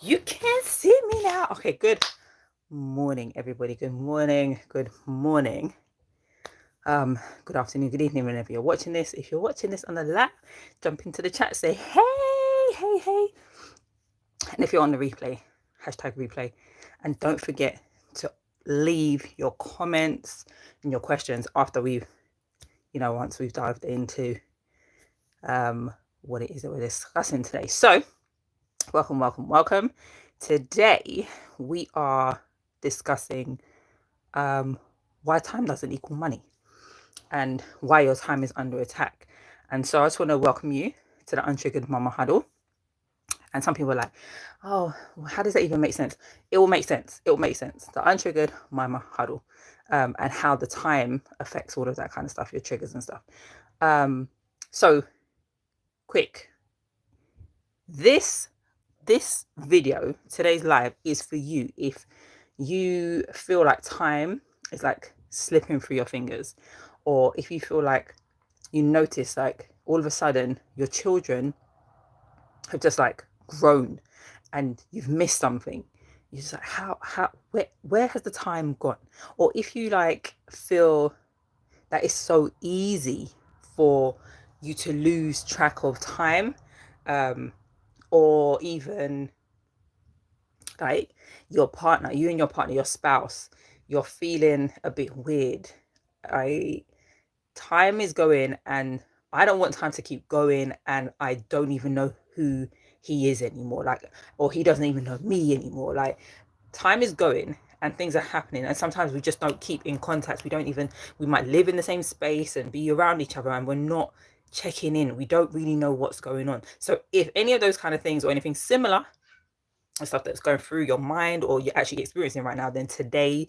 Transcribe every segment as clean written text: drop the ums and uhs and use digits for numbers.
You can see me now. Okay, good morning, everybody. Good morning. Good morning. Good afternoon, good evening, whenever you're watching this. If you're watching this on the live, jump into the chat, say hey. And if you're on the replay, hashtag replay. And don't forget to leave your comments and your questions after once we've dived into what it is that we're discussing today. So welcome. Today we are discussing why time doesn't equal money and why your time is under attack. And so I just want to welcome you to the Untriggered Mama Huddle. And some people are like, oh, how does that even make sense? It will make sense. The Untriggered Mama Huddle, and how the time affects all of that kind of stuff, your triggers and stuff. So quick, this video, today's live, is for you if you feel like time is like slipping through your fingers, or if you feel like you notice like all of a sudden your children have just like grown and you've missed something. You're just like, where has the time gone? Or if you like feel that it's so easy for you to lose track of time, or even like your partner, you and your partner, your spouse, you're feeling a bit weird. Time is going and I don't want time to keep going, and I don't even know who he is anymore, like, or he doesn't even know me anymore. Like, time is going and things are happening, and sometimes we just don't keep in contact. We might live in the same space and be around each other, and we're not checking in. We don't really know what's going on. So if any of those kind of things or anything similar, stuff that's going through your mind or you're actually experiencing right now, then today's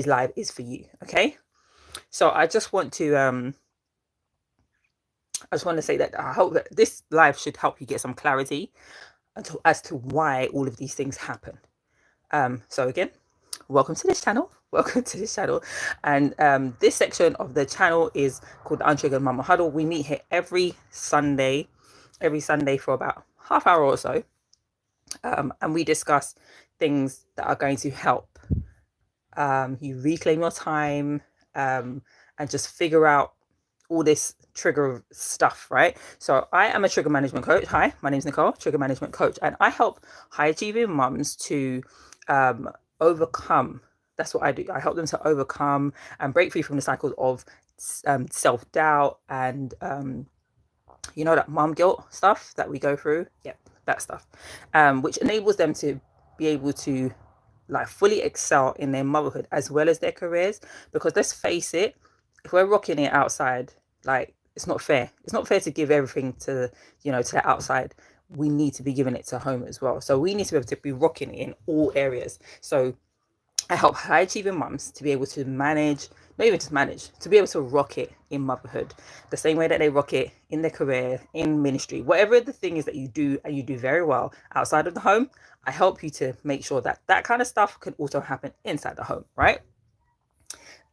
live is for you. Okay, so I just want to say that I hope that this live should help you get some clarity as to why all of these things happen. So again, welcome to this channel. And this section of the channel is called the Untriggered Mama Huddle. We meet here every Sunday for about half hour or so. And we discuss things that are going to help you reclaim your time, and just figure out all this trigger stuff, right? So I am a trigger management coach. Hi, my name is Nicole, trigger management coach, and I help high achieving mums to overcome. That's what I do. I help them to overcome and break free from the cycles of self-doubt and that mom guilt stuff that we go through. Yep, that stuff, which enables them to be able to like fully excel in their motherhood as well as their careers. Because let's face it, if we're rocking it outside, like, it's not fair to give everything to the outside. We need to be giving it to home as well. So we need to be able to be rocking it in all areas. So I help high achieving mums to be able to manage, not even just manage, to be able to rock it in motherhood the same way that they rock it in their career, in ministry, whatever the thing is that you do and you do very well outside of the home. I help you to make sure that that kind of stuff can also happen inside the home, right?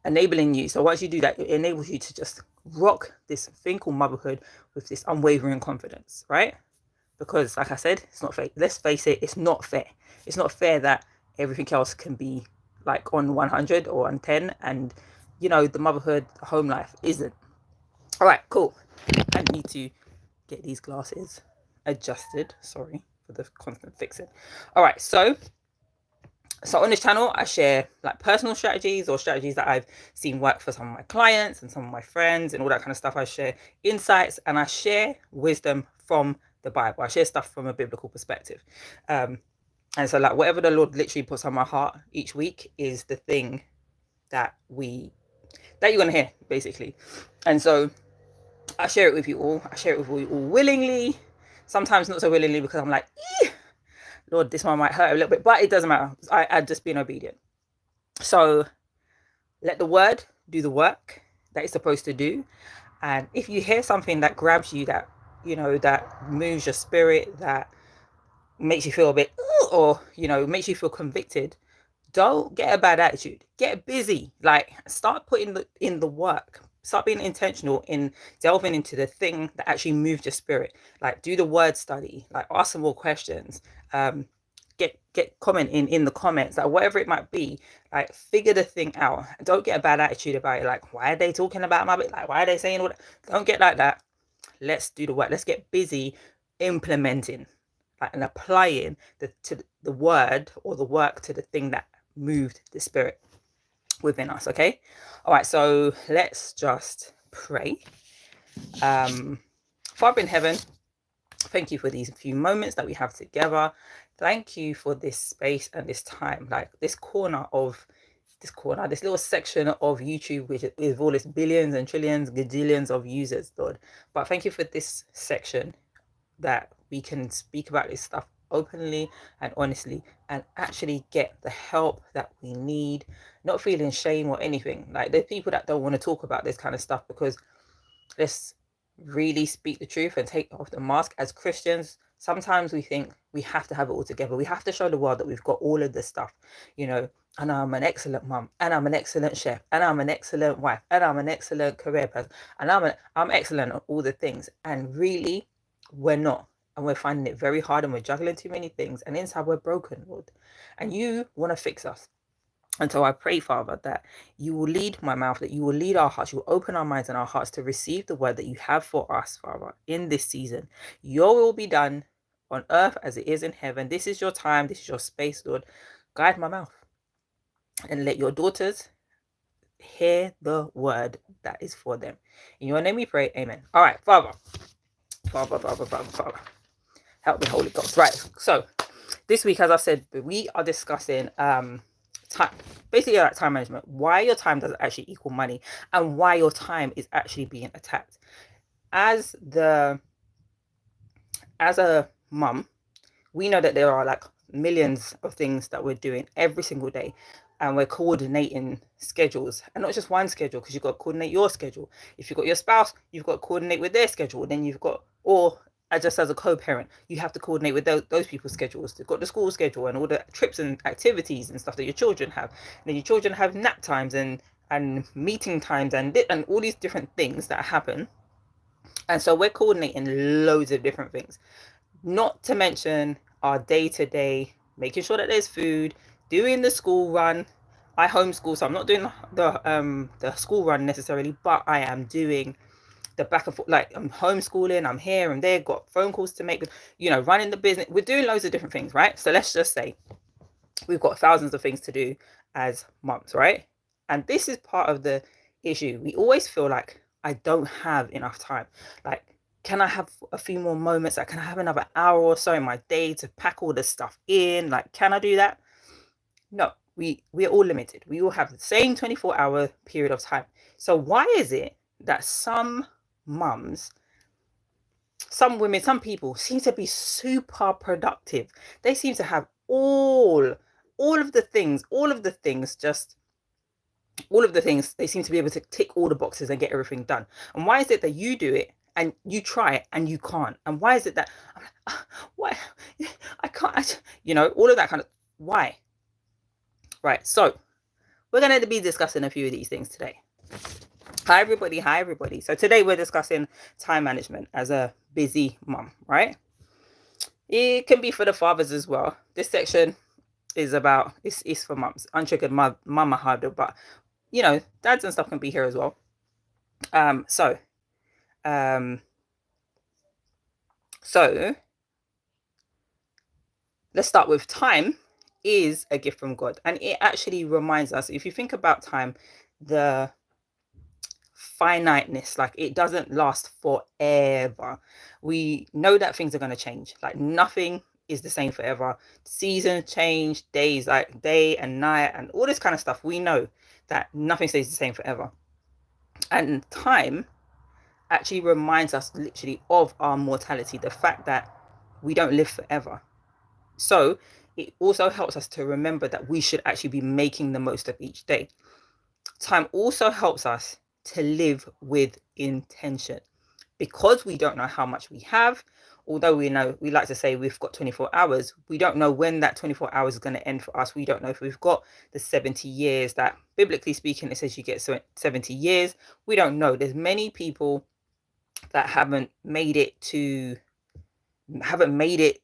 Enabling you. So once you do that, it enables you to just rock this thing called motherhood with this unwavering confidence, right? Because like I said, it's not fair. Let's face it, it's not fair. It's not fair that everything else can be like on 100 or on 10, and the motherhood, the home life isn't. All right, cool. I need to get these glasses adjusted. Sorry for the constant fixing. All right, so on this channel, I share like personal strategies or strategies that I've seen work for some of my clients and some of my friends and all that kind of stuff. I share insights and I share wisdom from the Bible. I share stuff from a biblical perspective. And so like whatever the Lord literally puts on my heart each week is the thing that you're going to hear, basically. And so I share it with you all. I share it with you all willingly, sometimes not so willingly, because I'm like, Lord, this one might hurt a little bit, but it doesn't matter. I'm just being obedient. So let the word do the work that it's supposed to do. And if you hear something that grabs you, that, that moves your spirit, that makes you feel a bit, or, makes you feel convicted, don't get a bad attitude. Get busy. Like, start putting in the work. Start being intentional in delving into the thing that actually moves your spirit. Like, do the word study. Like, ask some more questions. get commenting in the comments, like whatever it might be, like figure the thing out. Don't get a bad attitude about it, like why are they talking about my bit, like why are they saying all that? Don't get like that. Let's do the work. Let's get busy implementing, like, and applying the word or the work to the thing that moved the spirit within us. Okay, all right, so let's just pray. Father in heaven, thank you for these few moments that we have together. Thank you for this space and this time, like this little section of YouTube, which with all its billions and trillions, gajillions of users, Lord. But thank you for this section that we can speak about this stuff openly and honestly and actually get the help that we need, not feeling shame or anything. Like, there's people that don't want to talk about this kind of stuff, because let's really speak the truth and take off the mask. As Christians, sometimes we think we have to have it all together. We have to show the world that we've got all of this stuff, and I'm an excellent mum, and I'm an excellent chef, and I'm an excellent wife, and I'm an excellent career person, and I'm excellent at all the things. And really, we're not. And we're finding it very hard, and we're juggling too many things, and inside we're broken, Lord. And you want to fix us. And so I pray, Father, that you will lead my mouth, that you will lead our hearts, you will open our minds and our hearts to receive the word that you have for us, Father, in this season. Your will be done on earth as it is in heaven. This is your time. This is your space, Lord. Guide my mouth and let your daughters hear the word that is for them. In your name we pray, amen. All right, Father. Help me, Holy Ghost. Right, so this week, as I said, we are discussing time, basically like time management, why your time doesn't actually equal money, and why your time is actually being attacked. As a mum, we know that there are like millions of things that we're doing every single day, and we're coordinating schedules, and not just one schedule, because you've got to coordinate your schedule. If you've got your spouse, you've got to coordinate with their schedule. Then you've got, or just as a co-parent, you have to coordinate with those people's schedules. They've got the school schedule and all the trips and activities and stuff that your children have. And then your children have nap times and meeting times and all these different things that happen. And so we're coordinating loads of different things, not to mention our day-to-day, making sure that there's food, doing the school run. I homeschool, so I'm not doing the school run necessarily, but I am doing the back and forth. Like, I'm homeschooling, I'm here and there, got phone calls to make, running the business. We're doing loads of different things, right? So let's just say we've got thousands of things to do as mums, right? And this is part of the issue. We always feel like, I don't have enough time. Like, can I have a few more moments? Like, can I have another hour or so in my day to pack all this stuff in? Like, can I do that? No, we're all limited. We all have the same 24-hour period of time. So why is it that some mums, some women, some people seem to be super productive? They seem to have all of the things, they seem to be able to tick all the boxes and get everything done. And why is it that you do it and you try it and you can't? And why is it that, why I can't, all of that kind of, why? Right, so we're going to be discussing a few of these things today. Hi everybody. So today we're discussing time management as a busy mom, right? It can be for the fathers as well. This section is about, it's for mums, untriggered mamahood, but dads and stuff can be here as well. So let's start with time is a gift from God. And it actually reminds us, if you think about time, the finiteness, like, it doesn't last forever. We know that things are going to change. Like, nothing is the same forever. Seasons change, days, like day and night and all this kind of stuff. We know that nothing stays the same forever. And time actually reminds us literally of our mortality, the fact that we don't live forever. So it also helps us to remember that we should actually be making the most of each day. Time also helps us to live with intention, because we don't know how much we have. Although we like to say we've got 24 hours, we don't know when that 24 hours is going to end for us. We don't know if we've got the 70 years that, biblically speaking, it says you get 70 years. We don't know. There's many people that haven't made it to haven't made it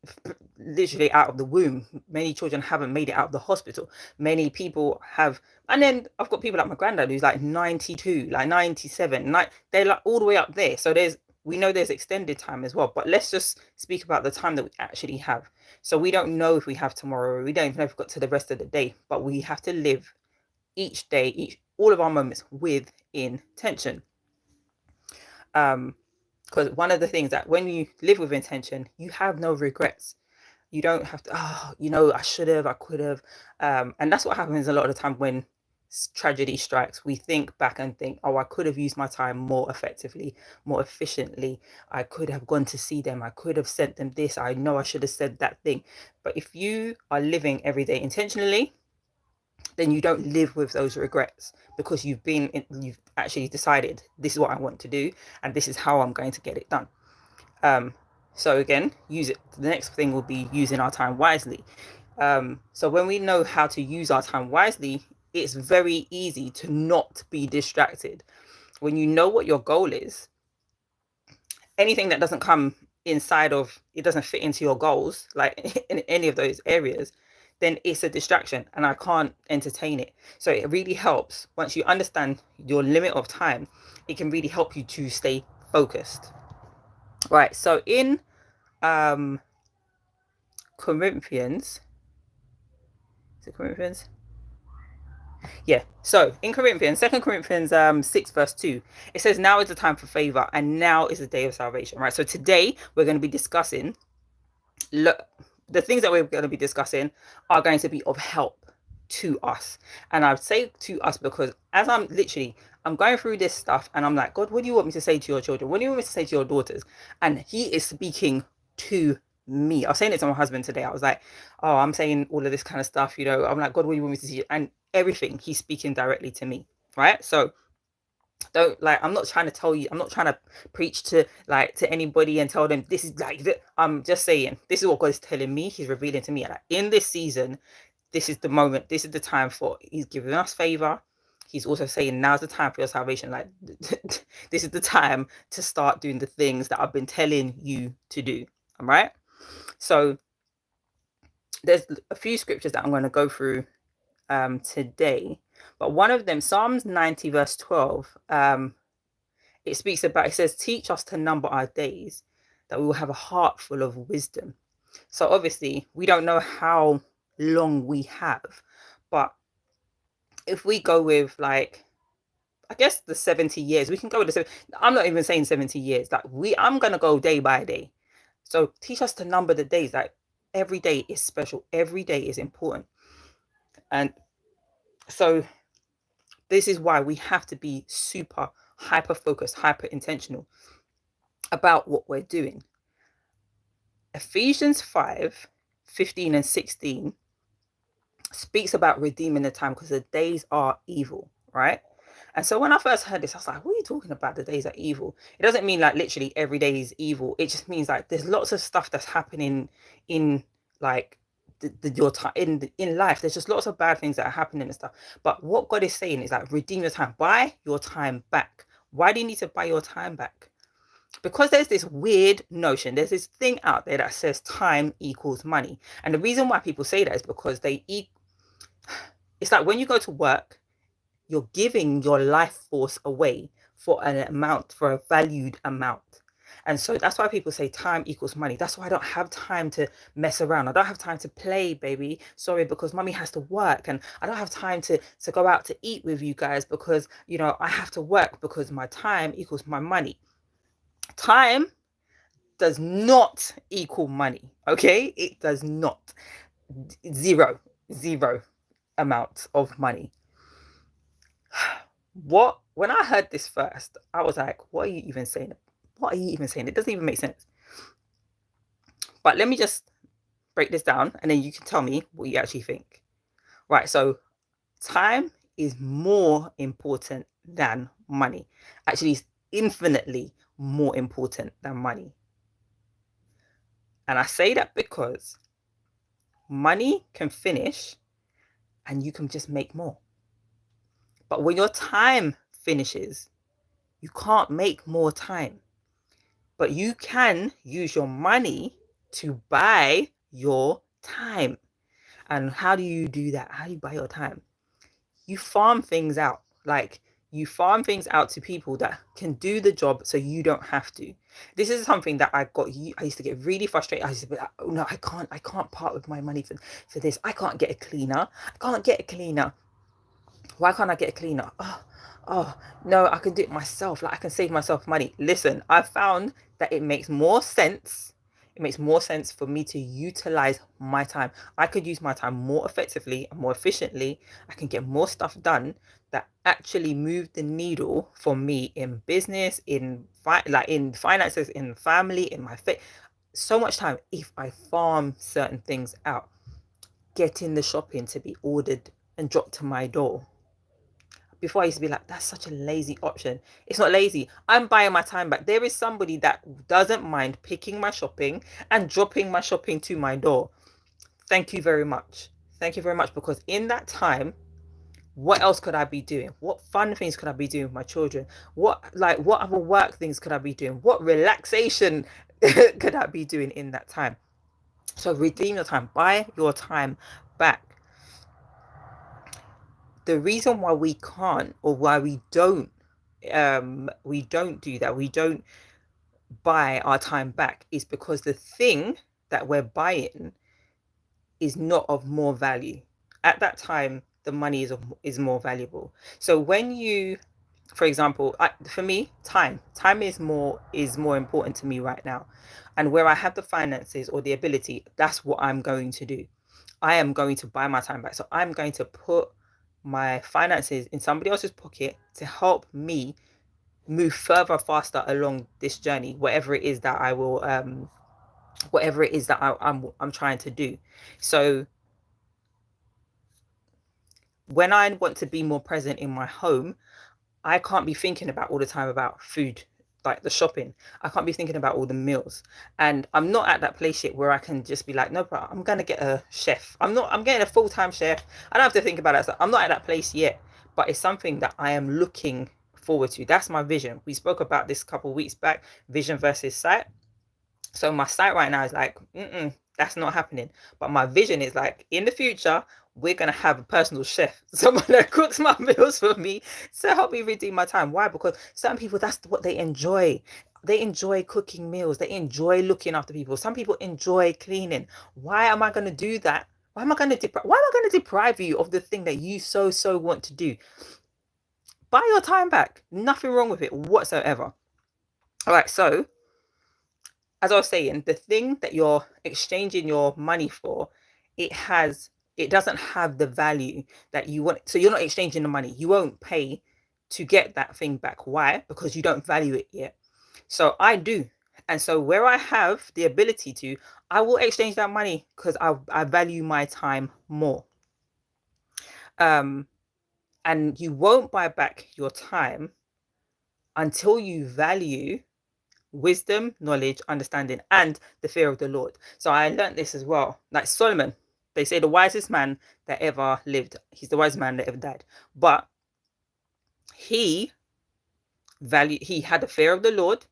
literally out of the womb. Many children haven't made it out of the hospital. Many people have, and then I've got people like my granddad who's like 92, like 97, like they're like all the way up there. So we know there's extended time as well, but let's just speak about the time that we actually have. So we don't know if we have tomorrow. We don't even know if we've got to the rest of the day, but we have to live each day, all of our moments with intention. Because one of the things that when you live with intention, you have no regrets. You don't have to, I should have, I could have. And that's what happens a lot of the time when tragedy strikes. We think back and think, oh, I could have used my time more effectively, more efficiently. I could have gone to see them. I could have sent them this. I know I should have said that thing. But if you are living every day intentionally, then you don't live with those regrets, because you've actually decided this is what I want to do and this is how I'm going to get it done. So again, use it. The next thing will be using our time wisely. So when we know how to use our time wisely, it's very easy to not be distracted. When you know what your goal is, anything that doesn't come inside of it, doesn't fit into your goals, like in any of those areas, then it's a distraction and I can't entertain it. So it really helps once you understand your limit of time. It can really help you to stay focused. Right. So in Corinthians, is it Corinthians? Yeah. So in Corinthians, 2 Corinthians 6 verse 2, it says, now is the time for favor and now is the day of salvation. Right. So today we're going to be discussing, the things that we're going to be discussing are going to be of help to us. And I would say to us because as I'm going through this stuff and I'm like, God, what do you want me to say to your children? What do you want me to say to your daughters? And he is speaking to me. I was saying it to my husband today. I was like, oh, I'm saying all of this kind of stuff, I'm like, God, what do you want me to see? And everything, he's speaking directly to me. Right. So don't, like, I'm not trying to tell you, I'm not trying to preach to anybody and tell them this is like, I'm just saying this is what God is telling me. He's revealing to me, like, in this season, this is the moment, this is the time for, he's giving us favor. He's also saying now's the time for your salvation. Like, this is the time to start doing the things that I've been telling you to do. All right. So there's a few scriptures that I'm going to go through today, but one of them, Psalms 90 verse 12, it speaks about, it says, teach us to number our days that we will have a heart full of wisdom. So obviously we don't know how long we have, but if we go with, like, I guess the 70 years, we can go with I'm not even saying 70 years, like I'm going to go day by day. So teach us to number the days. Like, every day is special. Every day is important. And so this is why we have to be super hyper focused, hyper intentional about what we're doing. Ephesians 5:15 and 16 speaks about redeeming the time because the days are evil, right? And so when I first heard this, I was like, what are you talking about? The days are evil. It doesn't mean like literally every day is evil. It just means like there's lots of stuff that's happening in, like, your time in life. There's just lots of bad things that are happening and stuff. But what God is saying is like, redeem your time, buy your time back. Why do you need to buy your time back? Because there's this weird notion, there's this thing out there that says time equals money. And the reason why people say that is because it's like when you go to work, you're giving your life force away for an amount, for a valued amount. And so that's why people say time equals money. That's why I don't have time to mess around. I don't have time to play, baby. Sorry, because mommy has to work. And I don't have time to go out to eat with you guys because, I have to work, because my time equals my money. Time does not equal money. Okay? It does not. Zero amount of money. When I heard this first, I was like, what are you even saying? What are you even saying? It doesn't even make sense. But let me just break this down and then you can tell me what you actually think. Right, so time is more important than money. Actually, it's infinitely more important than money. And I say that because money can finish and you can just make more. But when your time finishes, you can't make more time. But you can use your money to buy your time. And how do you do that? How do you buy your time? You farm things out. Like, you farm things out to people that can do the job so you don't have to. This is something that I used to get really frustrated. I used to be like, oh no, I can't part with my money for this. I can't get a cleaner. I can't get a cleaner. Why can't I get a cleaner? Oh no, I can do it myself. Like, I can save myself money. Listen, I found that it makes more sense. It makes more sense for me to utilize my time. I could use my time more effectively and more efficiently. I can get more stuff done that actually move the needle for me in business, in finances, in family, in my faith. So much time if I farm certain things out. Getting the shopping to be ordered and dropped to my door. Before, I used to be like, that's such a lazy option. It's not lazy. I'm buying my time back. There is somebody that doesn't mind picking my shopping and dropping my shopping to my door. Thank you very much. Thank you very much. Because in that time, what else could I be doing? What fun things could I be doing with my children? What other work things could I be doing? What relaxation could I be doing in that time? So redeem your time. Buy your time back. The reason why we can't, or why we don't do that, we don't buy our time back, is because the thing that we're buying is not of more value. At that time, the money is more valuable. So when you, for example, for me, time is more important to me right now. And where I have the finances or the ability, that's what I'm going to do. I am going to buy my time back. So I'm going to put my finances in somebody else's pocket to help me move further, faster along this journey, whatever it is that I will, whatever it is that I'm trying to do. So when I want to be more present in my home, I can't be thinking about all the time about food, like the shopping. I can't be thinking about all the meals. And I'm not at that place yet where I can just be like, no, but I'm going to get a chef. I'm getting a full-time chef. I don't have to think about that. So I'm not at that place yet, but it's something that I am looking forward to. That's my vision. We spoke about this a couple of weeks back, vision versus sight. So my sight right now is like, that's not happening. But my vision is like, in the future, we're going to have a personal chef, someone that cooks my meals for me to help me redeem my time. Why? Because certain people, that's what they enjoy. They enjoy cooking meals. They enjoy looking after people. Some people enjoy cleaning. Why am I going to do that? Why am I going to deprive you of the thing that you so want to do? Buy your time back. Nothing wrong with it whatsoever. All right, so as I was saying, the thing that you're exchanging your money for, it doesn't have the value that you want. So you're not exchanging the money. You won't pay to get that thing back. Why? Because you don't value it yet. So I do. And so where I have the ability to, I will exchange that money because I value my time more. And you won't buy back your time until you value wisdom, knowledge, understanding, and the fear of the Lord. So I learned this as well. Like Solomon, they say the wisest man that ever lived. He's the wisest man that ever died. But he had the fear of the Lord,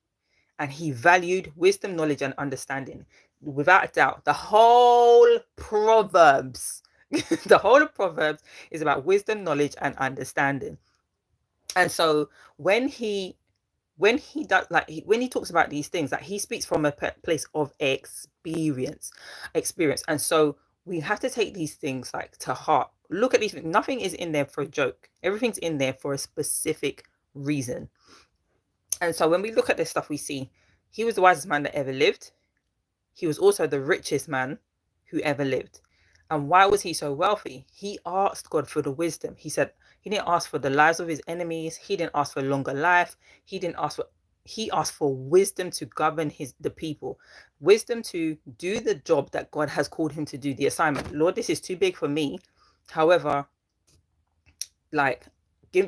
and he valued wisdom, knowledge, and understanding. Without a doubt, the whole Proverbs, the whole of Proverbs is about wisdom, knowledge, and understanding. And so when he does, like, when he talks about these things, like, he speaks from a place of experience. And so we have to take these things like to heart. Look at these things. Nothing is in there for a joke. Everything's in there for a specific reason. And so when we look at this stuff, we see he was the wisest man that ever lived. He was also the richest man who ever lived. And why was he so wealthy? He asked God for the wisdom. He said he didn't ask for the lives of his enemies. He didn't ask for longer life. He asked for wisdom to govern the people, wisdom to do the job that God has called him to do, the assignment. Lord, this is too big for me. However, like,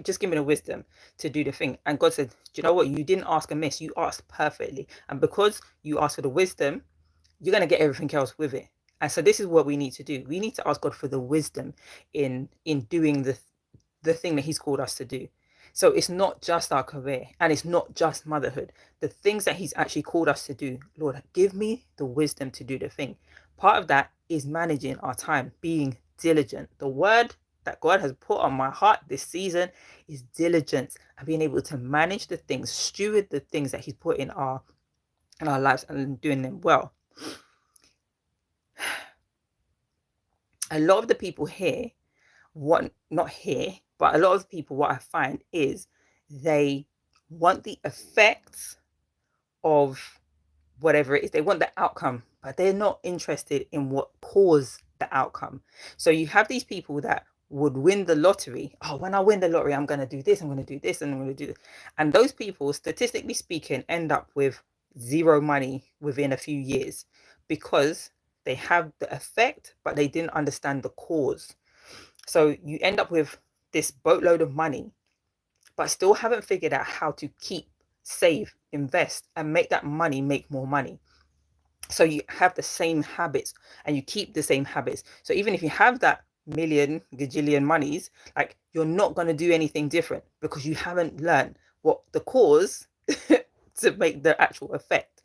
just give me the wisdom to do the thing. And God said, do you know what? You didn't ask amiss. You asked perfectly. And because you asked for the wisdom, you're going to get everything else with it. And so this is what we need to do. We need to ask God for the wisdom in doing the thing that he's called us to do. So it's not just our career, and it's not just motherhood. The things that he's actually called us to do, Lord, give me the wisdom to do the thing. Part of that is managing our time, being diligent. The word that God has put on my heart this season is diligence, and being able to manage the things, steward the things that he's put in our lives, and doing them well. A lot of the people here, not here, but a lot of people, what I find is they want the effects of whatever it is. They want the outcome, but they're not interested in what caused the outcome. So you have these people that would win the lottery. Oh, when I win the lottery, I'm going to do this, I'm going to do this, and I'm going to do this. And those people, statistically speaking, end up with zero money within a few years because they have the effect, but they didn't understand the cause. So you end up with this boatload of money, but still haven't figured out how to keep, save, invest, and make that money make more money. So you have the same habits and you keep the same habits. So even if you have that million, gajillion monies, like, you're not going to do anything different because you haven't learned what the cause to make the actual effect.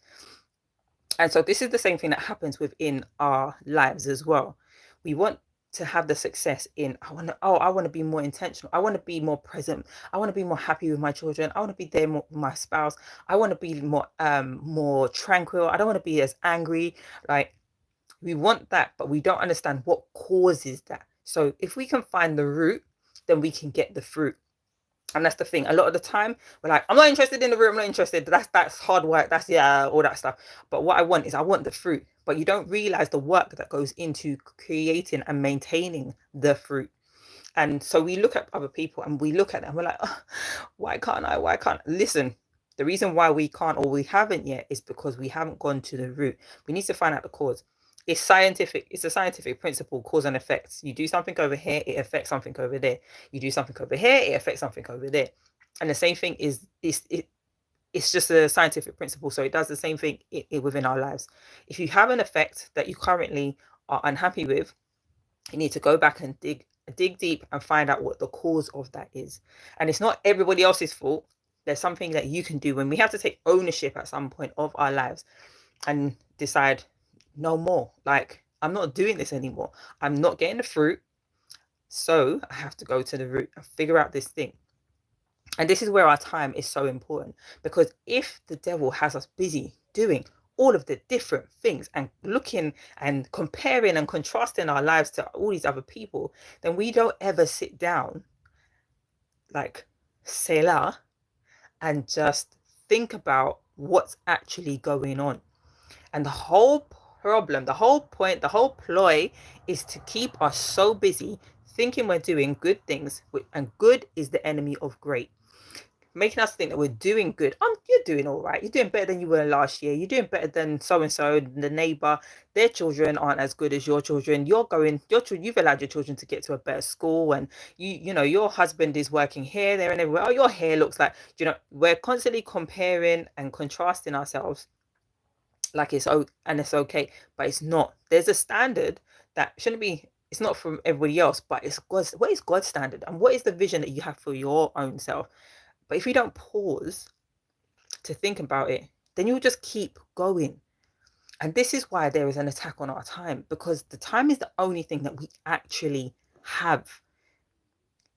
And so this is the same thing that happens within our lives as well. We want to have the success in, I want to be more intentional. I want to be more present. I want to be more happy with my children. I want to be there more with my spouse. I want to be more tranquil. I don't want to be as angry. Like, we want that, but we don't understand what causes that. So if we can find the root, then we can get the fruit. And that's the thing. A lot of the time, we're like, I'm not interested in the root. I'm not interested. That's hard work. That's, yeah, all that stuff. But what I want the fruit. But you don't realize the work that goes into creating and maintaining the fruit. And so we look at other people and we look at them. We're like, oh, why can't I? Why can't I? Listen, the reason why we can't, or we haven't yet, is because we haven't gone to the root. We need to find out the cause. It's scientific. It's a scientific principle, cause and effects. You do something over here, it affects something over there. You do something over here, it affects something over there. And the same thing is it's just a scientific principle. So it does the same thing within our lives. If you have an effect that you currently are unhappy with, you need to go back and dig deep and find out what the cause of that is. And it's not everybody else's fault. There's something that you can do. When we have to take ownership at some point of our lives and decide, no more. Like, I'm not doing this anymore. I'm not getting the fruit. So I have to go to the root and figure out this thing. And this is where our time is so important, because if the devil has us busy doing all of the different things and looking and comparing and contrasting our lives to all these other people, then we don't ever sit down, like, Selah, and just think about what's actually going on. And the whole problem, the whole point, the whole ploy is to keep us so busy thinking we're doing good things, and good is the enemy of great. Making us think that we're doing good. You're doing all right. You're doing better than you were last year. You're doing better than so-and-so, the neighbor. Their children aren't as good as your children. You've allowed your children to get to a better school, and you know, your husband is working here, there, and everywhere. Oh, your hair looks like, we're constantly comparing and contrasting ourselves like it's okay, but it's not. There's a standard that shouldn't be. It's not from everybody else, but it's God's. What is God's standard, and what is the vision that you have for your own self? But if you don't pause to think about it, then you'll just keep going. And this is why there is an attack on our time, because the time is the only thing that we actually have.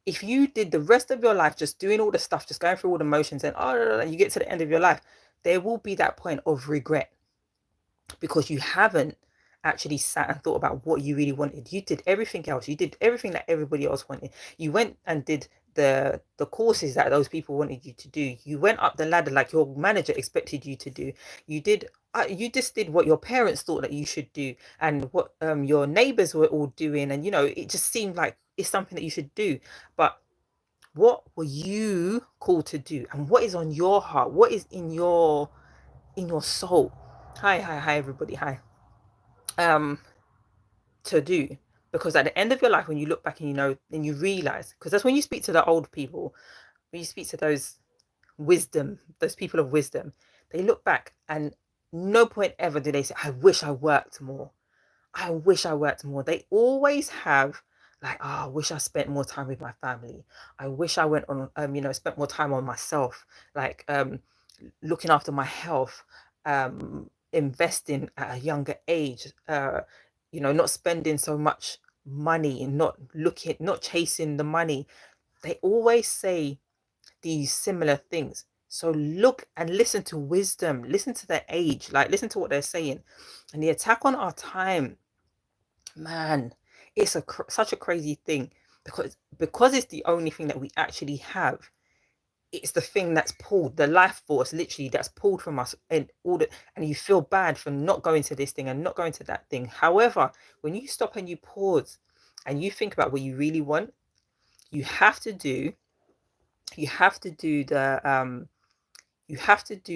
If you did the rest of your life just doing all the stuff, just going through all the motions, and you get to the end of your life, there will be that point of regret, because you haven't actually sat and thought about what you really wanted. You did everything else. You did everything that everybody else wanted. You went and did the courses that those people wanted you to do. You went up the ladder like your manager expected you to do. You just did what your parents thought that you should do, and what your neighbors were all doing, and it just seemed like it's something that you should do. But what were you called to do, and what is on your heart? What is in your soul? Hi everybody, hi. To do, because at the end of your life, when you look back and then you realize, because that's when you speak to the old people, when you speak to those people of wisdom, they look back and no point ever do they say, I wish I worked more. I wish I worked more. They always have like, oh, I wish I spent more time with my family. I wish I went on, spent more time on myself, like looking after my health, investing at a younger age, not spending so much money and not chasing the money. They always say these similar things. So look and listen to wisdom, listen to their age, like listen to what they're saying. And the attack on our time, man, it's such a crazy thing, because it's the only thing that we actually have. It's the thing that's pulled, the life force literally that's pulled from us, and you feel bad for not going to this thing and not going to that thing. However, when you stop and you pause and you think about what you really want, you have to do you have to do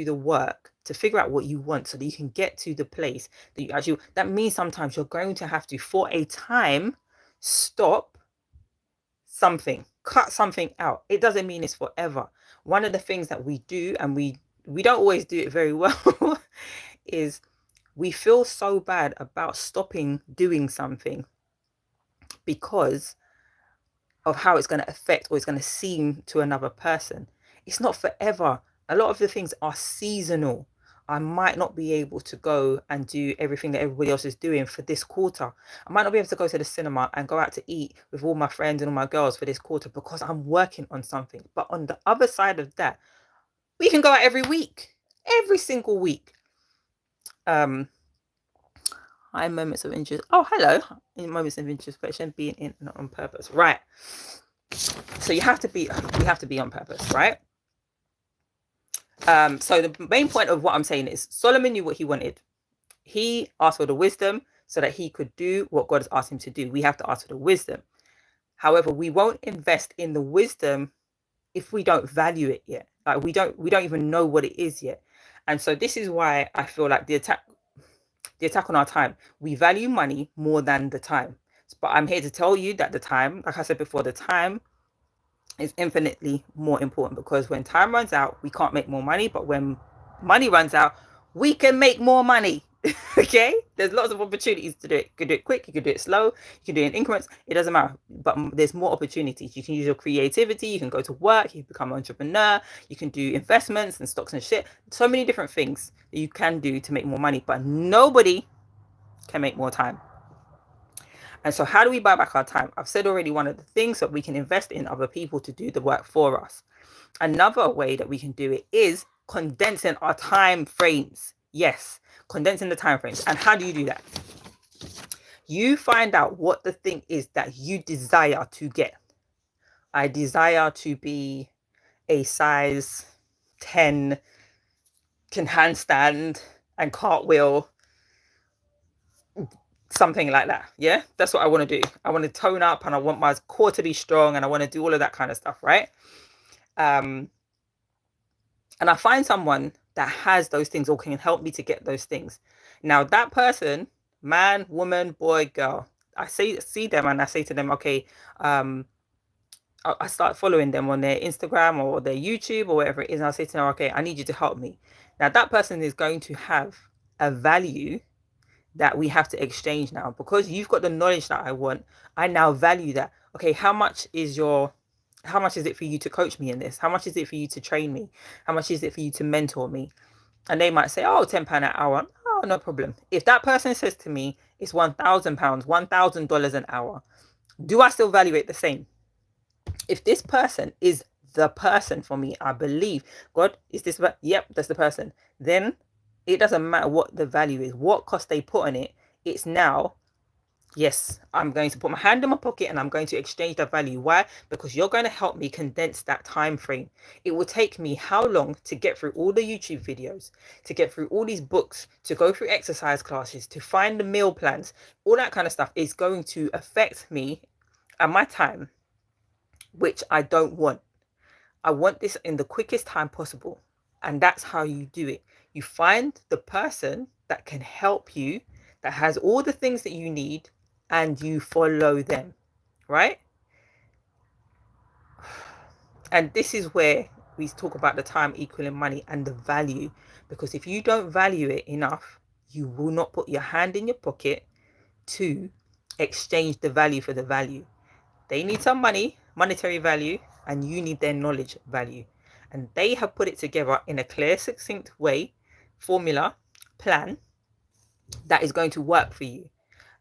the work to figure out what you want, so that you can get to the place that you actually. That means sometimes you're going to have to, for a time, stop something, cut something out. It doesn't mean it's forever. One of the things that we do, and we don't always do it very well, is we feel so bad about stopping doing something because of how it's going to affect, or it's going to seem to another person. It's not forever. A lot of the things are seasonal. I might not be able to go and do everything that everybody else is doing for this quarter. I might not be able to go to the cinema and go out to eat with all my friends and all my girls for this quarter because I'm working on something. But on the other side of that, we can go out every week, every single week. High moments of interest. Oh, hello. In moments of introspection, being in and on purpose. Right. So we have to be on purpose, right? So the main point of what I'm saying is Solomon knew what he wanted. He asked for the wisdom so that he could do what God has asked him to do. We have to ask for the wisdom. However, we won't invest in the wisdom if we don't value it yet. Like we don't even know what it is yet. And so this is why I feel like the attack on our time. We value money more than the time. But I'm here to tell you that the time, like I said before, the time is infinitely more important, because when time runs out, we can't make more money. But when money runs out, we can make more money. Okay, there's lots of opportunities to do it. You can do it quick, you can do it slow, you can do it in increments. It doesn't matter, but there's more opportunities. You can use your creativity, you can go to work, you can become an entrepreneur, you can do investments and stocks and shit. So many different things that you can do to make more money, but nobody can make more time. And so how do we buy back our time? I've said already, one of the things that we can invest in other people to do the work for us. Another way that we can do it is condensing our time frames. Yes, condensing the time frames. And how do you do that? You find out what the thing is that you desire to get. I desire to be a size 10, can handstand and cartwheel, something like that. Yeah, that's what I want to do. I want to tone up, and I want my core to be strong, and I want to do all of that kind of stuff, right? And I find someone that has those things or can help me to get those things. Now that person, man, woman, boy, girl, I see them and I say to them, okay, I start following them on their Instagram or their YouTube or whatever it is, and I say to them, okay, I need you to help me. Now that person is going to have a value that we have to exchange now, because you've got the knowledge that I want. I now value that. Okay, how much is it for you to coach me in this? How much is it for you to train me? How much is it for you to mentor me? And they might say, oh, £10 an hour. Oh, no problem. If that person says to me, it's £1,000, $1,000 an hour, do I still value it the same? If this person is the person for me, I believe, God, is this, yep, that's the person. Then it doesn't matter what the value is, what cost they put on it. It's now, yes, I'm going to put my hand in my pocket and I'm going to exchange that value. Why? Because you're going to help me condense that time frame. It will take me how long to get through all the YouTube videos, to get through all these books, to go through exercise classes, to find the meal plans, all that kind of stuff is going to affect me and my time, which I don't want. I want this in the quickest time possible. And that's how you do it. You find the person that can help you, that has all the things that you need, and you follow them, right? And this is where we talk about the time equaling money and the value. Because if you don't value it enough, you will not put your hand in your pocket to exchange the value for the value. They need some money, monetary value, and you need their knowledge value. And they have put it together in a clear, succinct way, formula, plan that is going to work for you.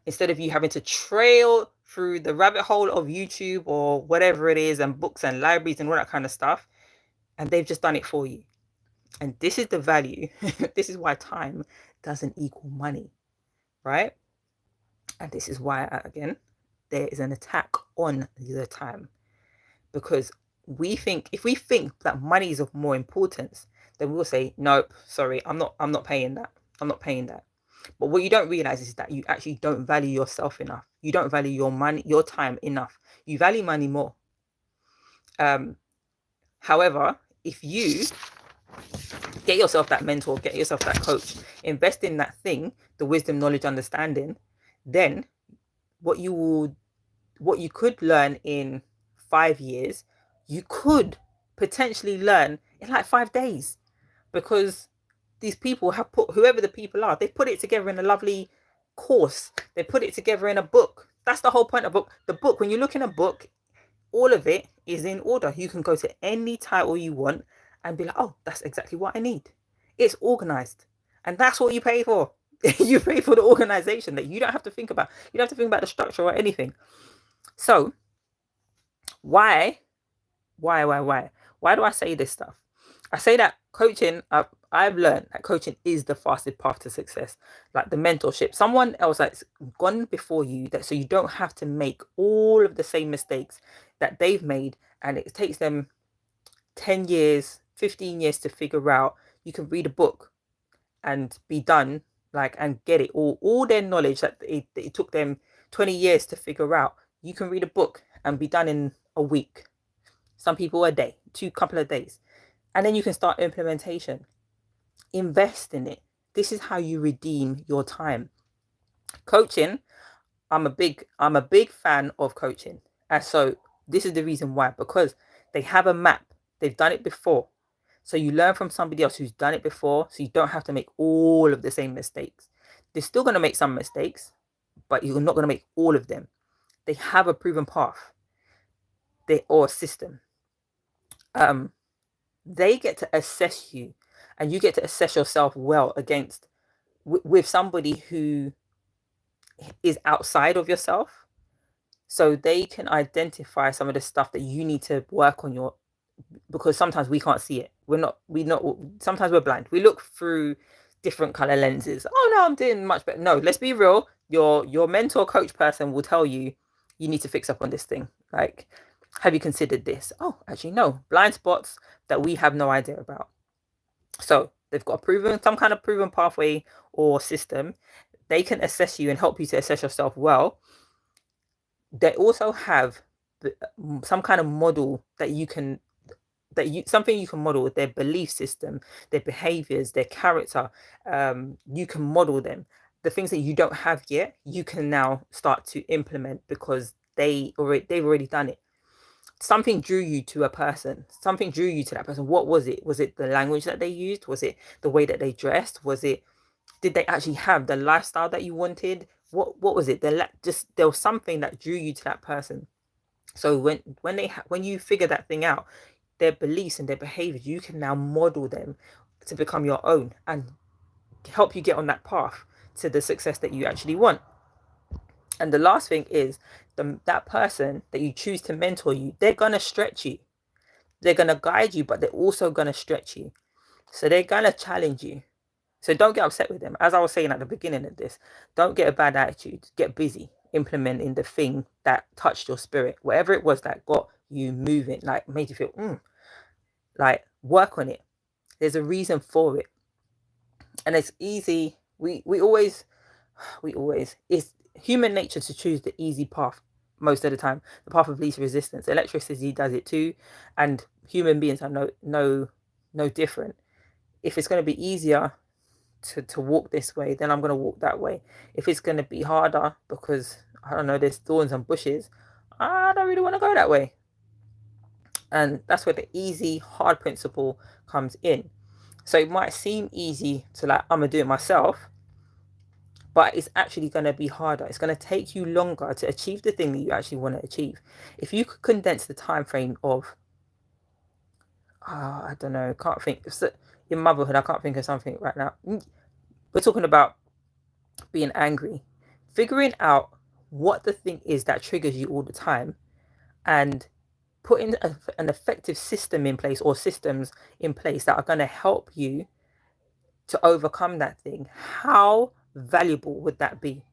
Instead of you having to trail through the rabbit hole of YouTube or whatever it is, and books and libraries and all that kind of stuff, and they've just done it for you. And this is the value. This is why time doesn't equal money, right? And this is why, again, there is an attack on the time, because if we think that money is of more importance, then we'll say, nope, sorry, I'm not paying that. I'm not paying that. But what you don't realize is that you actually don't value yourself enough. You don't value your money, your time enough. You value money more. However, if you get yourself that mentor, get yourself that coach, invest in that thing, the wisdom, knowledge, understanding, then what you could learn in 5 years, you could potentially learn in like 5 days, because these people have put, whoever the people are, they put it together in a lovely course. They put it together in a book. That's the whole point of book. The book, when you look in a book, all of it is in order. You can go to any title you want and be like, oh, that's exactly what I need. It's organized. And that's what you pay for. You pay for the organization that you don't have to think about. You don't have to think about the structure or anything. So why do I say this stuff? I say that coaching, I've learned that coaching is the fastest path to success. Like the mentorship, someone else that's gone before you, that so you don't have to make all of the same mistakes that they've made, and it takes them 10 years, 15 years to figure out. You can read a book and be done, like, and get it all their knowledge that it took them 20 years to figure out. You can read a book and be done in a week. Some people a day, couple of days. And then you can start implementation. Invest in it. This is how you redeem your time. Coaching, I'm a big fan of coaching. And so this is the reason why, because they have a map. They've done it before. So you learn from somebody else who's done it before, so you don't have to make all of the same mistakes. They're still going to make some mistakes, but you're not going to make all of them. They have a proven path, or a system. They get to assess you, and you get to assess yourself well against with somebody who is outside of yourself, so they can identify some of the stuff that you need to work on because sometimes we can't see it. Sometimes we're blind. We look through different color lenses. Oh no, I'm doing much better. No, let's be real. Your mentor, coach person will tell you need to fix up on this thing. Like, have you considered this? Oh, actually, no. Blind spots that we have no idea about. So they've got some kind of proven pathway or system. They can assess you and help you to assess yourself well. They also have some kind of model something you can model with their belief system, their behaviors, their character. You can model them. The things that you don't have yet, you can now start to implement because they've already done it. Something drew you to a person. Something drew you to that person. What was it? Was it the language that they used? Was it the way that they dressed? Did they actually have the lifestyle that you wanted? What was it? There was something that drew you to that person. So when you figure that thing out, their beliefs and their behaviors, you can now model them to become your own and help you get on that path to the success that you actually want. And the last thing is that person that you choose to mentor you, they're going to stretch you. They're going to guide you, but they're also going to stretch you. So they're going to challenge you. So don't get upset with them. As I was saying at the beginning of this, don't get a bad attitude. Get busy implementing the thing that touched your spirit. Whatever it was that got you moving, like made you feel, like work on it. There's a reason for it. And it's easy. We always, it's human nature to choose the easy path most of the time, the path of least resistance. Electricity does it too, and human beings are no different. If it's going to be easier to walk this way, then I'm going to walk that way. If it's going to be harder because, I don't know, there's thorns and bushes, I don't really want to go that way. And that's where the easy, hard principle comes in. So it might seem easy to I'm going to do it myself, but it's actually going to be harder. It's going to take you longer to achieve the thing that you actually want to achieve. If you could condense the time frame of, I don't know, can't think, in motherhood, I can't think of something right now. We're talking about being angry, figuring out what the thing is that triggers you all the time, and putting an effective system in place, or systems in place that are going to help you to overcome that thing. How valuable would that be?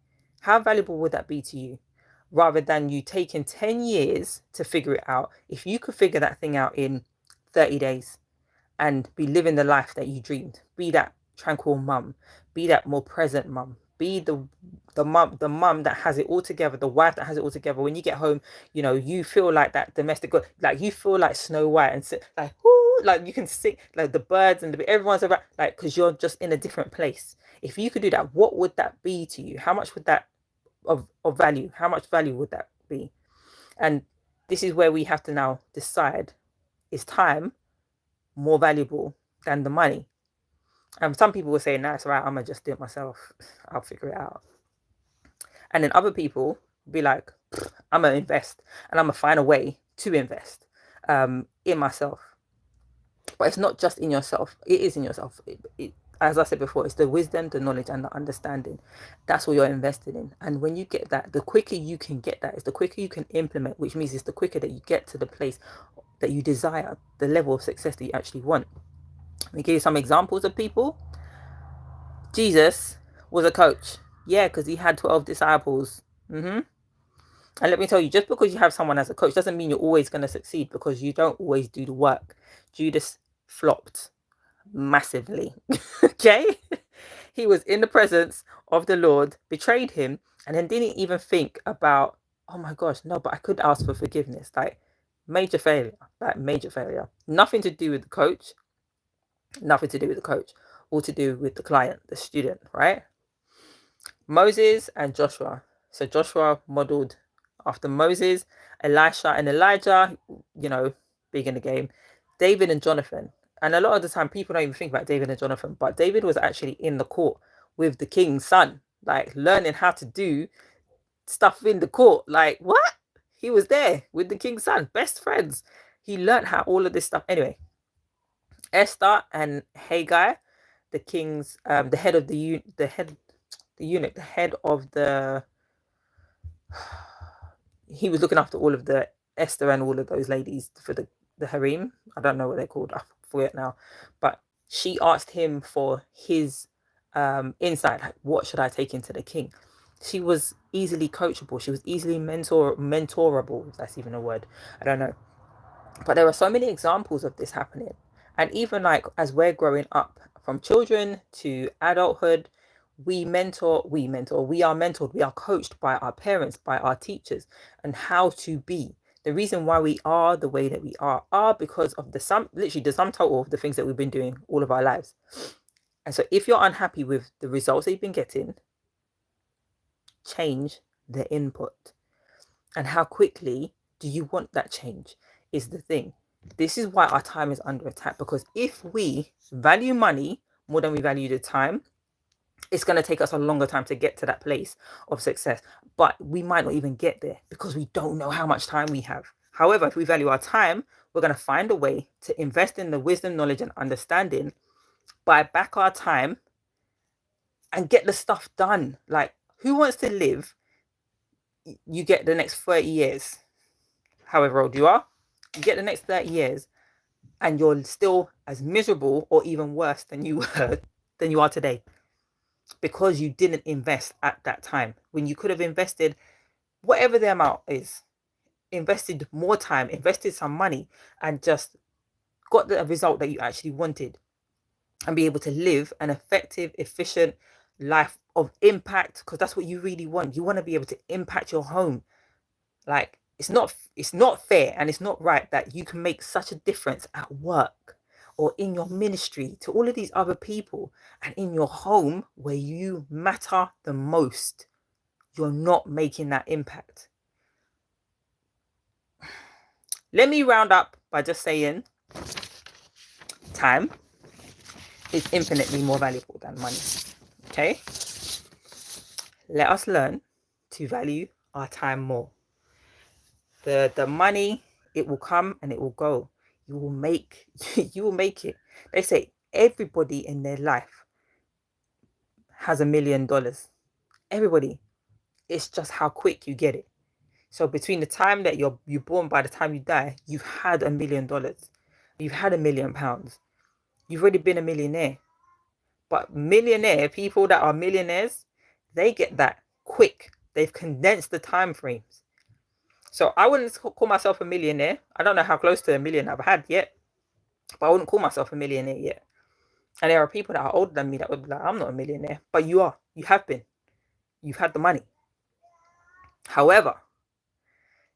How valuable would that be to you? Rather than you taking 10 years to figure it out, if you could figure that thing out in 30 days and be living the life that you dreamed, be that tranquil mum, be that more present mum, be the mum that has it all together, the wife that has it all together. When you get home, you know, you feel like that domestic, like you feel like Snow White, and sit like, whoo, like you can sing, like the birds and everyone's around, like, because you're just in a different place. If you could do that, what would that be to you? How much would that of value? How much value would that be? And this is where we have to now decide, is time more valuable than the money? Some people will say, nah, it's all right, I'm gonna just do it myself, I'll figure it out. And then other people be like, I'm gonna invest, and I'm gonna find a way to invest in myself. But it's not just in yourself, it is in yourself. As I said before, it's the wisdom, the knowledge, and the understanding. That's what you're invested in. And when you get that, the quicker you can get that, is the quicker you can implement, which means it's the quicker that you get to the place that you desire, the level of success that you actually want. Let me give you some examples of people. Jesus was a coach. Yeah, because he had 12 disciples. And let me tell you, just because you have someone as a coach doesn't mean you're always going to succeed, because you don't always do the work. Judas flopped massively. Okay? He was in the presence of the Lord, betrayed him, and then didn't even think about, oh my gosh, no, but I could ask for forgiveness. Like, major failure. Like, major failure. Nothing to do with the coach. Nothing to do with the coach. All to do with the client, the student, right? Moses and Joshua. So Joshua modeled after Moses. Elisha and Elijah, you know, big in the game. David and Jonathan. And a lot of the time people don't even think about David and Jonathan, but David was actually in the court with the king's son, like learning how to do stuff in the court. Like, what? He was there with the king's son, best friends. He learned how all of this stuff. Anyway, Esther and Haggai, the king's the head of the eunuch, the head of the, he was looking after all of the Esther and all of those ladies for the harem. I don't know what they're called, I forget now. But she asked him for his insight, like, what should I take into the king? She was easily coachable. She was easily mentorable, if that's even a word. I don't know. But there are so many examples of this happening. And even like as we're growing up, from children to adulthood, we are mentored, we are coached by our parents, by our teachers, and how to be. The reason why we are the way that we are because of literally the sum total of the things that we've been doing all of our lives. And so if you're unhappy with the results that you've been getting, change the input. And how quickly do you want that change is the thing. This is why our time is under attack, because if we value money more than we value the time, it's going to take us a longer time to get to that place of success. But we might not even get there because we don't know how much time we have. However, if we value our time, we're going to find a way to invest in the wisdom, knowledge, and understanding, buy back our time, and get the stuff done. Like, who wants to live, you get the next 30 years, however old you are, you get the next 30 years, and you're still as miserable or even worse than you are today, because you didn't invest at that time when you could have invested whatever the amount is, invested more time, invested some money, and just got the result that you actually wanted, and be able to live an effective, efficient life of impact, because that's what you really want. You want to be able to impact your home. Like, it's not fair and it's not right that you can make such a difference at work or in your ministry to all of these other people, and in your home where you matter the most, you're not making that impact. Let me round up by just saying time is infinitely more valuable than money. Okay? Let us learn to value our time more. The money, it will come and it will go. You will make you will make it. They say everybody in their life has $1 million. Everybody. It's just how quick you get it. So between the time that you're born, by the time you die, you've had $1 million. You've had £1 million. You've already been a millionaire. But millionaire people that are millionaires, they get that quick. They've condensed the time frames. So I wouldn't call myself a millionaire. I don't know how close to a million I've had yet, but I wouldn't call myself a millionaire yet. And there are people that are older than me that would be like, I'm not a millionaire. But you are. You have been. You've had the money. However,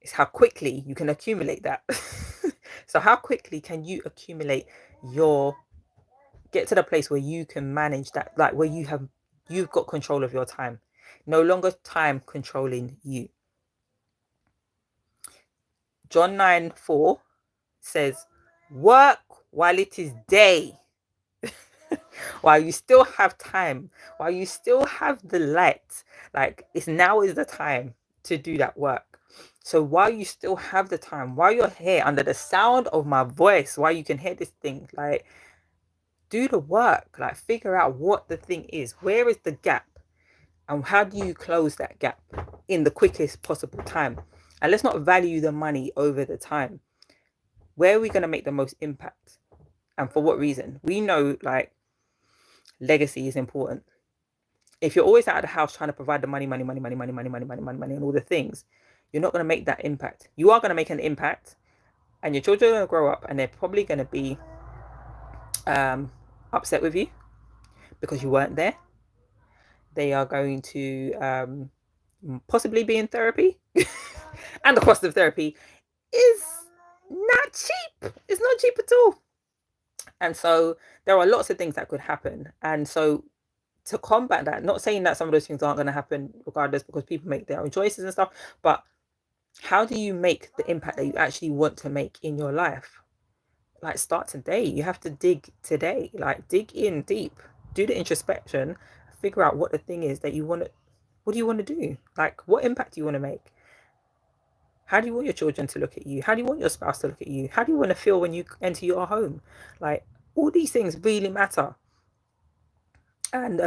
it's how quickly you can accumulate that. So how quickly can you accumulate get to the place where you can manage that, like where you've got control of your time. No longer time controlling you. John 9:4 says, work while it is day. While you still have time, while you still have the light, like now is the time to do that work. So while you still have the time, while you're here under the sound of my voice, while you can hear this thing, like do the work, like figure out what the thing is. Where is the gap? And how do you close that gap in the quickest possible time? And let's not value the money over the time. Where are we going to make the most impact? And for what reason? We know like legacy is important. If you're always out of the house trying to provide the money, and all the things, you're not going to make that impact. You are going to make an impact, and your children are going to grow up, and they're probably going to be upset with you because you weren't there. They are going to possibly be in therapy, and the cost of therapy is not cheap. It's not cheap at all. And so there are lots of things that could happen. And so to combat that, not saying that some of those things aren't going to happen regardless, because people make their own choices and stuff, but how do you make the impact that you actually want to make in your life? Like start today. You have to dig today, like dig in deep, do the introspection, figure out what the thing is that you want to, what do you want to do? Like what impact do you want to make? How do you want your children to look at you? How do you want your spouse to look at you? How do you want to feel when you enter your home? Like all these things really matter. And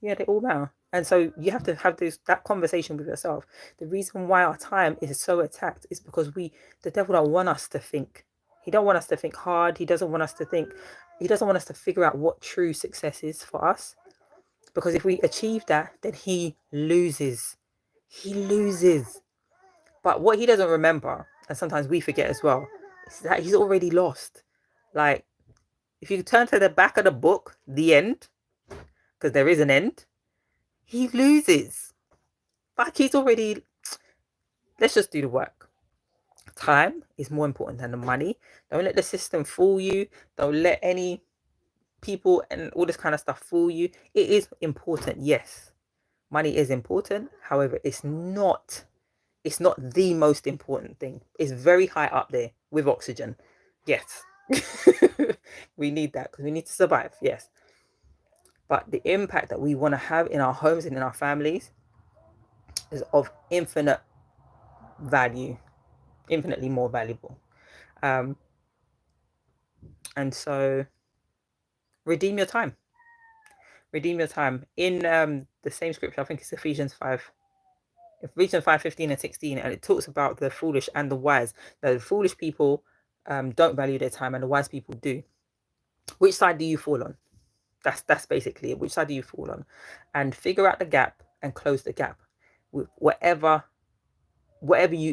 yeah, they all matter. And so you have to have that conversation with yourself. The reason why our time is so attacked is because the devil don't want us to think. He don't want us to think hard. He doesn't want us to figure out what true success is for us. Because if we achieve that, then he loses. He loses. But what he doesn't remember, and sometimes we forget as well, is that he's already lost. Like, if you turn to the back of the book, the end, because there is an end, he loses. Like, he's already... Let's just do the work. Time is more important than the money. Don't let the system fool you. Don't let any people and all this kind of stuff fool you. It is important, yes. Money is important. However, it's not the most important thing. It's very high up there with oxygen. Yes. We need that because we need to survive. Yes. But the impact that we want to have in our homes and in our families is of infinite value, infinitely more valuable. And so redeem your time. Redeem your time. In the same scripture, I think it's Ephesians 5:15 and 16, and it talks about the foolish and the wise. Now, the foolish people don't value their time, and the wise people do. Which side do you fall on? That's basically it. Which side do you fall on? And figure out the gap and close the gap with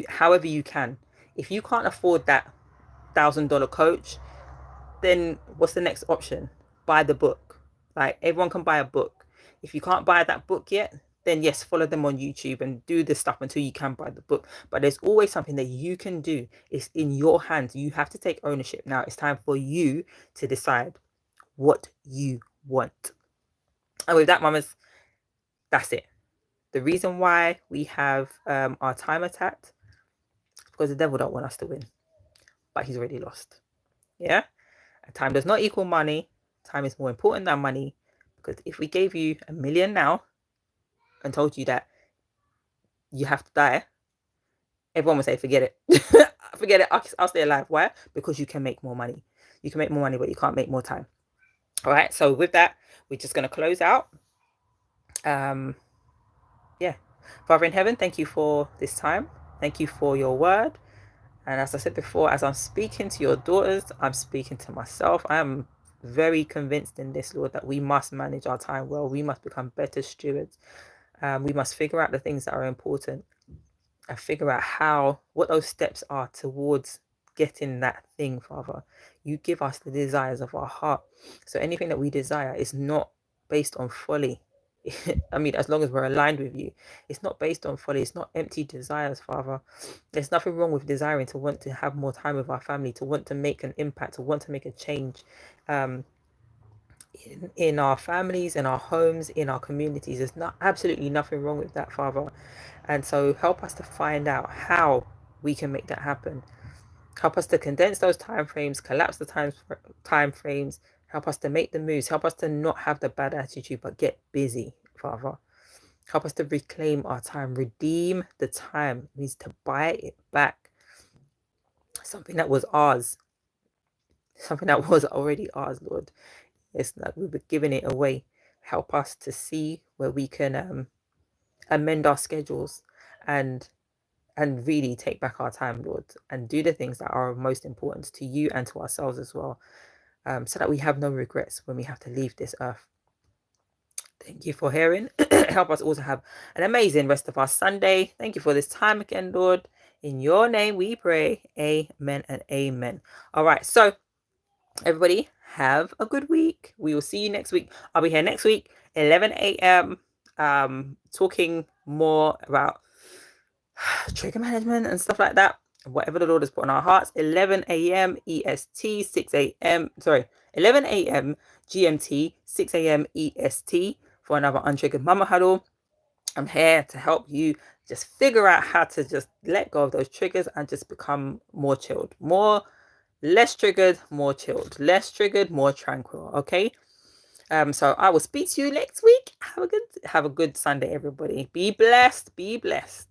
however you can. If you can't afford that $1,000 coach, then what's the next option? Buy the book. Like, everyone can buy a book. If you can't buy that book yet, then yes, follow them on YouTube and do this stuff until you can buy the book. But there's always something that you can do. It's in your hands. You have to take ownership now. It's time for you to decide what you want. And with that, mamas, that's it. The reason why we have our time attacked is because the devil don't want us to win, but he's already lost. Yeah. And time does not equal money. Time is more important than money, Because if we gave you $1 million now and told you that you have to die, everyone would say, forget it. Forget it. I'll stay alive. Why? Because you can make more money. You can make more money, but you can't make more time. All right. So with that, we're just going to close out. Yeah. Father in heaven, thank you for this time. Thank you for your word. And as I said before, as I'm speaking to your daughters, I'm speaking to myself. I am very convinced in this, Lord, that we must manage our time well. We must become better stewards. We must figure out the things that are important and figure out what those steps are towards getting that thing, Father. You give us the desires of our heart. So anything that we desire is not based on folly. I mean, as long as we're aligned with you, it's not based on folly. It's not empty desires, Father. There's nothing wrong with desiring to want to have more time with our family, to want to make an impact, to want to make a change in our families, in our homes, in our communities. There's absolutely nothing wrong with that, Father. And so help us to find out how we can make that happen. Help us to condense those time frames, collapse the time frames, help us to make the moves, help us to not have the bad attitude, but get busy, Father. Help us to reclaim our time, redeem the time. It means to buy it back. Something that was ours, something that was already ours, Lord. It's like we were giving it away. Help us to see where we can amend our schedules and really take back our time, Lord, and do the things that are most important to you and to ourselves as well, so that we have no regrets when we have to leave this earth. Thank you for hearing. Help us also have an amazing rest of our Sunday. Thank you for this time again, Lord. In your name we pray. Amen and amen. All right. So everybody have a good week. We will see you next week. I'll be here next week, 11 a.m. Talking more about trigger management and stuff like that. Whatever the Lord has put on our hearts. 11 a.m. EST, 6 a.m. 11 a.m. GMT, 6 a.m. EST for another Untriggered Mama Huddle. I'm here to help you just figure out how to just let go of those triggers and just become more chilled. Less triggered, more chilled. Less triggered, more tranquil. Okay. So I will speak to you next week. Have a good Sunday, everybody. Be blessed. Be blessed.